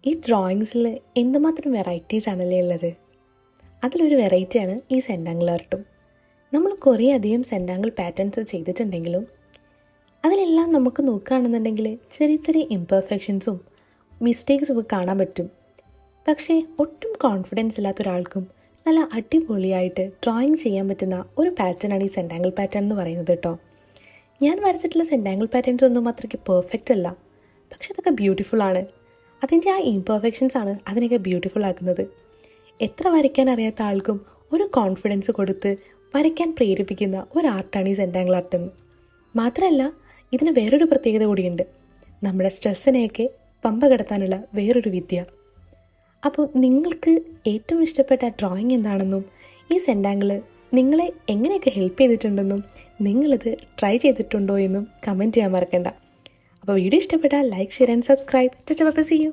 ഈ ഡ്രോയിങ്സിൽ എന്തുമാത്രം വെറൈറ്റീസ് ആണല്ലേ ഉള്ളത്. അതിലൊരു വെറൈറ്റിയാണ് ഈ സെൻറ്റാങ്കിൾ ആർട്ടും. നമ്മൾ കുറേ അധികം സെൻറ്റാങ്കിൾ പാറ്റേൺസ് ചെയ്തിട്ടുണ്ടെങ്കിലും അതിലെല്ലാം നമുക്ക് നോക്കുകയാണെന്നുണ്ടെങ്കിൽ ചെറിയ ചെറിയ ഇംപെർഫെക്ഷൻസും മിസ്റ്റേക്സും ഒക്കെ കാണാൻ പറ്റും. പക്ഷേ ഒട്ടും കോൺഫിഡൻസ് ഇല്ലാത്ത ഒരാൾക്കും നല്ല അടിപൊളിയായിട്ട് ഡ്രോയിങ് ചെയ്യാൻ പറ്റുന്ന ഒരു പാറ്റേണാണ് ഈ സെൻറ്റാങ്കിൾ പാറ്റേൺ എന്ന് പറയുന്നത് കേട്ടോ. ഞാൻ വരച്ചിട്ടുള്ള സെൻറ്റാങ്കിൾ പാറ്റേൺസ് ഒന്നും അത്രയ്ക്ക് പെർഫെക്റ്റ് അല്ല, പക്ഷെ അതൊക്കെ ബ്യൂട്ടിഫുൾ ആണ്. അതിൻ്റെ ആ ഇംപെർഫെക്ഷൻസ് ആണ് അതിനൊക്കെ ബ്യൂട്ടിഫുൾ ആക്കുന്നത്. എത്ര വരയ്ക്കാൻ അറിയാത്ത ആൾക്കും ഒരു കോൺഫിഡൻസ് കൊടുത്ത് വരയ്ക്കാൻ പ്രേരിപ്പിക്കുന്ന ഒരു ആർട്ടാണ് ഈ സെൻറ്റാങ്കിൾ ആർട്ട്. മാത്രമല്ല ഇതിന് വേറൊരു പ്രത്യേകത കൂടിയുണ്ട്, നമ്മുടെ സ്ട്രെസ്സിനെയൊക്കെ പമ്പ കടത്താനുള്ള വേറൊരു വിദ്യ. അപ്പോൾ നിങ്ങൾക്ക് ഏറ്റവും ഇഷ്ടപ്പെട്ട ഡ്രോയിങ് എന്താണെന്നും ഈ സെൻറ്റാങ്കിൾ നിങ്ങളെ എങ്ങനെയൊക്കെ ഹെൽപ്പ് ചെയ്തിട്ടുണ്ടെന്നും നിങ്ങളിത് ട്രൈ ചെയ്തിട്ടുണ്ടോ എന്നും കമൻറ്റ് ചെയ്യാൻ മറക്കണ്ട. അപ്പോൾ വീഡിയോ ഇഷ്ടപ്പെട്ടാൽ like, share and subscribe. See U.